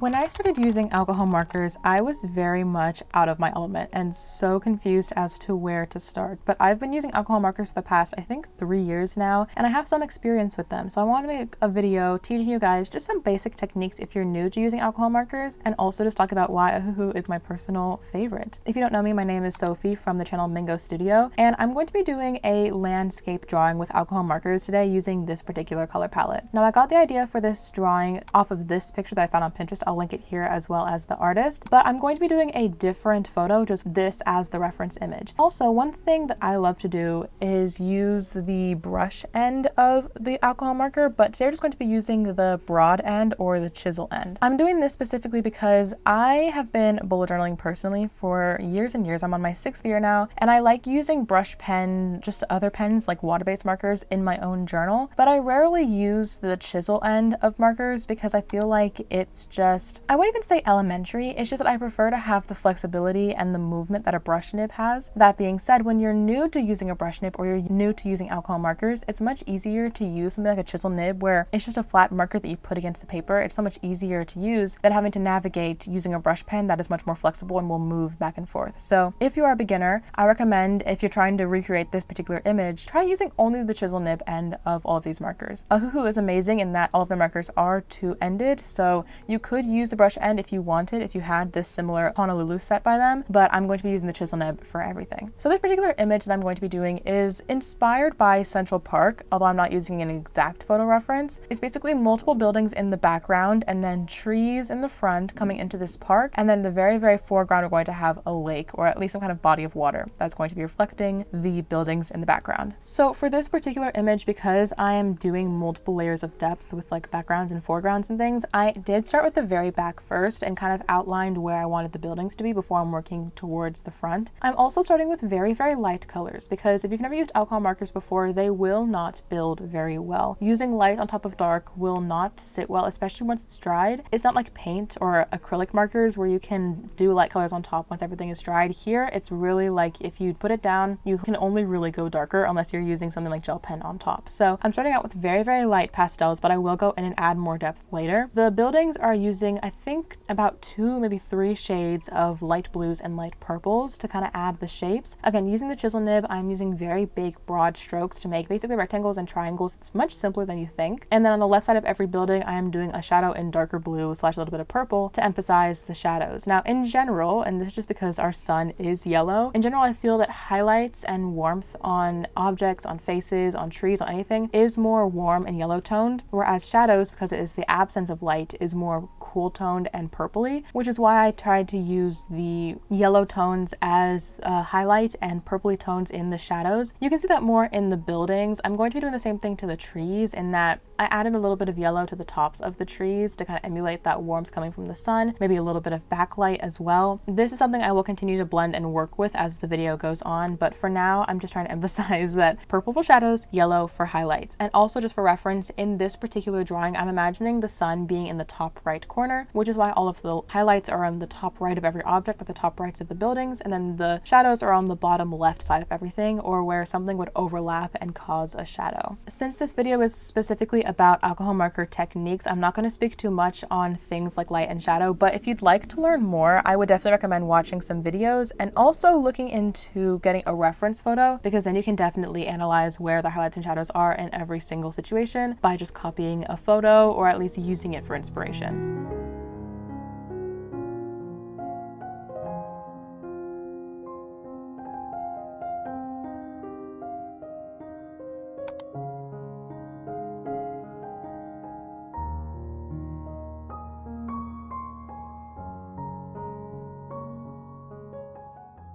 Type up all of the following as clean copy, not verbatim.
When I started using alcohol markers, I was very much out of my element and so confused as to where to start. But I've been using alcohol markers for the past, I think, 3 years now, and I have some experience with them. So I want to make a video teaching you guys just some basic techniques if you're new to using alcohol markers, and also just talk about why Ohuhu is my personal favorite. If you don't know me, my name is Sophie from the channel Mingo Studio, and I'm going to be doing a landscape drawing with alcohol markers today using this particular color palette. Now, I got the idea for this drawing off of this picture that I found on Pinterest. I'll link it here as well as the artist, but I'm going to be doing a different photo, just this as the reference image. Also, one thing that I love to do is use the brush end of the alcohol marker, but today we're just going to be using the broad end or the chisel end. I'm doing this specifically because I have been bullet journaling personally for years and years. I'm on my 6th year now, and I like using brush pen, just other pens like water-based markers in my own journal, but I rarely use the chisel end of markers because I feel like it's just, I wouldn't even say elementary, it's just that I prefer to have the flexibility and the movement that a brush nib has. That being said, when you're new to using a brush nib or you're new to using alcohol markers, it's much easier to use something like a chisel nib where it's just a flat marker that you put against the paper. It's so much easier to use than having to navigate using a brush pen that is much more flexible and will move back and forth. So if you are a beginner, I recommend, if you're trying to recreate this particular image, try using only the chisel nib end of all of these markers. Ohuhu is amazing in that all of the markers are two-ended, so you could use the brush end if you wanted, if you had this similar Honolulu set by them, but I'm going to be using the chisel nib for everything. So this particular image that I'm going to be doing is inspired by Central Park, although I'm not using an exact photo reference. It's basically multiple buildings in the background and then trees in the front coming into this park, and then the very, very foreground we're going to have a lake, or at least some kind of body of water that's going to be reflecting the buildings in the background. So for this particular image, because I am doing multiple layers of depth with like backgrounds and foregrounds and things, I did start with the very back first and kind of outlined where I wanted the buildings to be before I'm working towards the front. I'm also starting with very, very light colors because if you've never used alcohol markers before, they will not build very well. Using light on top of dark will not sit well, especially once it's dried. It's not like paint or acrylic markers where you can do light colors on top once everything is dried. Here, it's really like if you put it down, you can only really go darker unless you're using something like gel pen on top. So I'm starting out with very, very light pastels, but I will go in and add more depth later. The buildings are using, I think, about 2, maybe 3 shades of light blues and light purples to kind of add the shapes. Again, using the chisel nib, I'm using very big, broad strokes to make basically rectangles and triangles. It's much simpler than you think. And then on the left side of every building, I am doing a shadow in darker blue / a little bit of purple to emphasize the shadows. Now, in general, and this is just because our sun is yellow, in general, I feel that highlights and warmth on objects, on faces, on trees, on anything is more warm and yellow toned, whereas shadows, because it is the absence of light, is more cool toned and purpley, which is why I tried to use the yellow tones as a highlight and purpley tones in the shadows. You can see that more in the buildings. I'm going to be doing the same thing to the trees in that I added a little bit of yellow to the tops of the trees to kind of emulate that warmth coming from the sun, maybe a little bit of backlight as well. This is something I will continue to blend and work with as the video goes on, but for now, I'm just trying to emphasize that purple for shadows, yellow for highlights. And also just for reference, in this particular drawing, I'm imagining the sun being in the top right corner, which is why all of the highlights are on the top right of every object, at the top rights of the buildings, and then the shadows are on the bottom left side of everything, or where something would overlap and cause a shadow. Since this video is specifically about alcohol marker techniques, I'm not going to speak too much on things like light and shadow, but if you'd like to learn more, I would definitely recommend watching some videos and also looking into getting a reference photo, because then you can definitely analyze where the highlights and shadows are in every single situation by just copying a photo or at least using it for inspiration.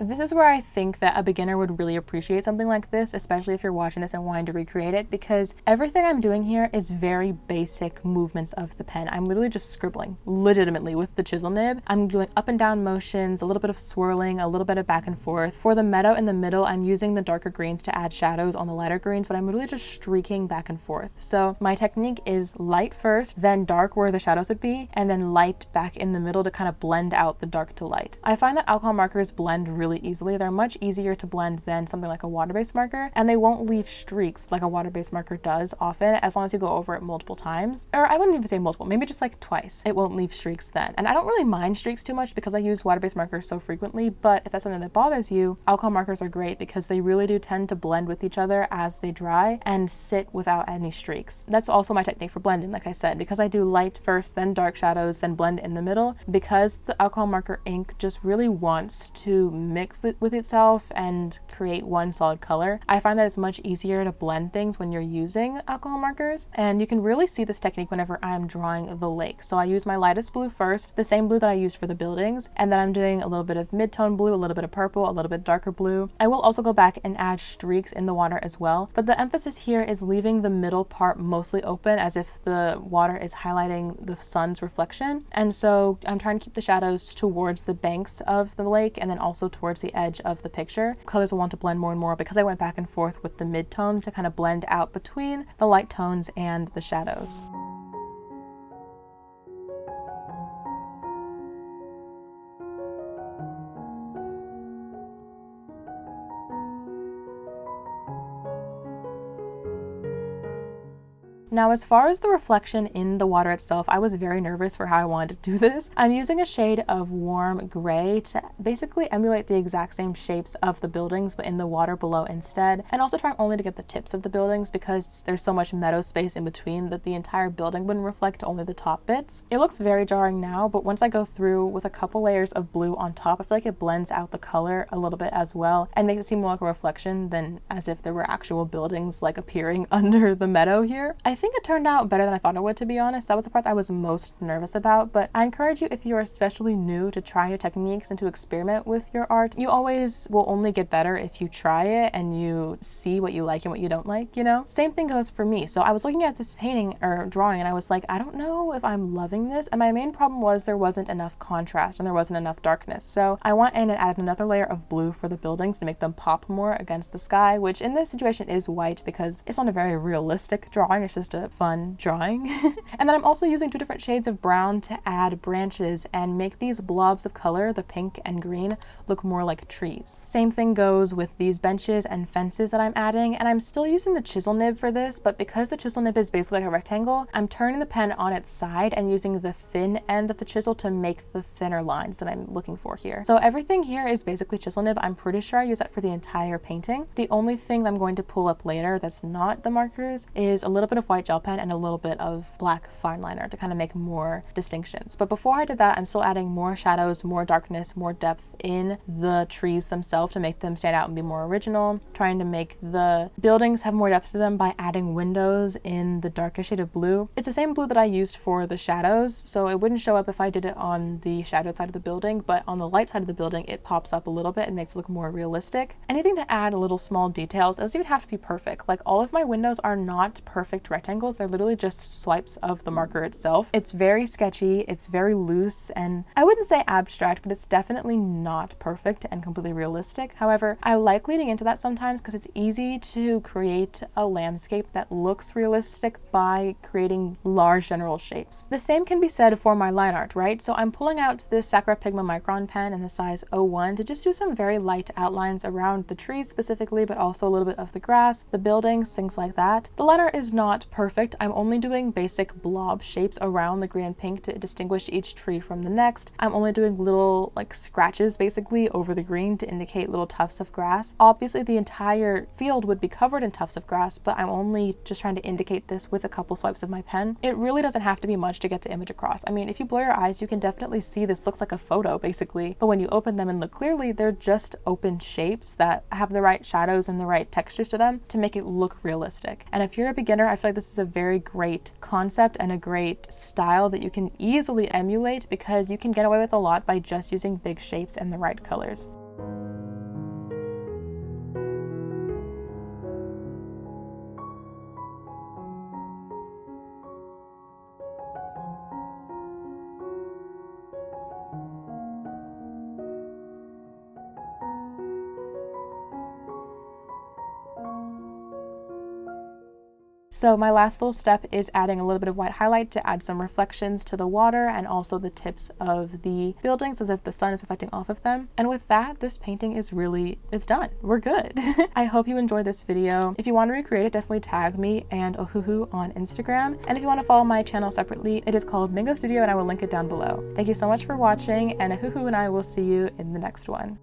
This is where I think that a beginner would really appreciate something like this, especially if you're watching this and wanting to recreate it, because everything I'm doing here is very basic movements of the pen. I'm literally just scribbling, legitimately, with the chisel nib. I'm doing up and down motions, a little bit of swirling, a little bit of back and forth. For the meadow in the middle, I'm using the darker greens to add shadows on the lighter greens, but I'm literally just streaking back and forth. So my technique is light first, then dark where the shadows would be, and then light back in the middle to kind of blend out the dark to light. I find that alcohol markers blend really really easily. They're much easier to blend than something like a water-based marker, and they won't leave streaks like a water-based marker does often, as long as you go over it multiple times. Or I wouldn't even say multiple, maybe just like twice. It won't leave streaks then. And I don't really mind streaks too much because I use water-based markers so frequently, but if that's something that bothers you, alcohol markers are great because they really do tend to blend with each other as they dry and sit without any streaks. That's also my technique for blending, like I said, because I do light first, then dark shadows, then blend in the middle, because the alcohol marker ink just really wants to mix it with itself and create one solid color. I find that it's much easier to blend things when you're using alcohol markers, and you can really see this technique whenever I'm drawing the lake. So I use my lightest blue first, the same blue that I used for the buildings, and then I'm doing a little bit of mid-tone blue, a little bit of purple, a little bit darker blue. I will also go back and add streaks in the water as well, but the emphasis here is leaving the middle part mostly open as if the water is highlighting the sun's reflection. And so I'm trying to keep the shadows towards the banks of the lake and then also towards the edge of the picture. Colors will want to blend more and more because I went back and forth with the mid-tones to kind of blend out between the light tones and the shadows. Now, as far as the reflection in the water itself, I was very nervous for how I wanted to do this. I'm using a shade of warm gray to basically emulate the exact same shapes of the buildings, but in the water below instead, and also trying only to get the tips of the buildings because there's so much meadow space in between that the entire building wouldn't reflect, only the top bits. It looks very jarring now, but once I go through with a couple layers of blue on top, I feel like it blends out the color a little bit as well and makes it seem more like a reflection than as if there were actual buildings like appearing under the meadow here. I think it turned out better than I thought it would, to be honest. That was the part that I was most nervous about, but I encourage you, if you are especially new, to try new techniques and to experiment with your art. You always will only get better if you try it and you see what you like and what you don't like, you know? Same thing goes for me. So I was looking at this painting or drawing and I was like, I don't know if I'm loving this. And my main problem was there wasn't enough contrast and there wasn't enough darkness. So I went in and added another layer of blue for the buildings to make them pop more against the sky, which in this situation is white because it's not a very realistic drawing. It's just a fun drawing. And then I'm also using two different shades of brown to add branches and make these blobs of color, the pink and green, look more like trees. Same thing goes with these benches and fences that I'm adding, and I'm still using the chisel nib for this, but because the chisel nib is basically like a rectangle, I'm turning the pen on its side and using the thin end of the chisel to make the thinner lines that I'm looking for here. So everything here is basically chisel nib. I'm pretty sure I use that for the entire painting. The only thing that I'm going to pull up later that's not the markers is a little bit of white gel pen and a little bit of black fine liner to kind of make more distinctions. But before I did that, I'm still adding more shadows, more darkness, more depth in the trees themselves to make them stand out and be more original. Trying to make the buildings have more depth to them by adding windows in the darker shade of blue. It's the same blue that I used for the shadows, so it wouldn't show up if I did it on the shadow side of the building, but on the light side of the building, it pops up a little bit and makes it look more realistic. Anything to add little small details, it doesn't even have to be perfect. Like, all of my windows are not perfect rectangles. They're literally just swipes of the marker itself. It's very sketchy, it's very loose, and I wouldn't say abstract, but it's definitely not perfect and completely realistic. However, I like leading into that sometimes because it's easy to create a landscape that looks realistic by creating large general shapes. The same can be said for my line art, right? So I'm pulling out this Sakura Pigma Micron pen in the size 01 to just do some very light outlines around the trees specifically, but also a little bit of the grass, the buildings, things like that. The line art is not perfect. I'm only doing basic blob shapes around the green and pink to distinguish each tree from the next. I'm only doing little like scratches basically over the green to indicate little tufts of grass. Obviously the entire field would be covered in tufts of grass, but I'm only just trying to indicate this with a couple swipes of my pen. It really doesn't have to be much to get the image across. I mean, if you blur your eyes, you can definitely see this looks like a photo basically, but when you open them and look clearly, they're just open shapes that have the right shadows and the right textures to them to make it look realistic. And if you're a beginner, I feel like this is a very great concept and a great style that you can easily emulate because you can get away with a lot by just using big shapes and the right colors. So my last little step is adding a little bit of white highlight to add some reflections to the water and also the tips of the buildings as if the sun is reflecting off of them. And with that, this painting is done. We're good. I hope you enjoyed this video. If you want to recreate it, definitely tag me and Ohuhu on Instagram. And if you want to follow my channel separately, it is called Mingo Studio and I will link it down below. Thank you so much for watching, and Ohuhu and I will see you in the next one.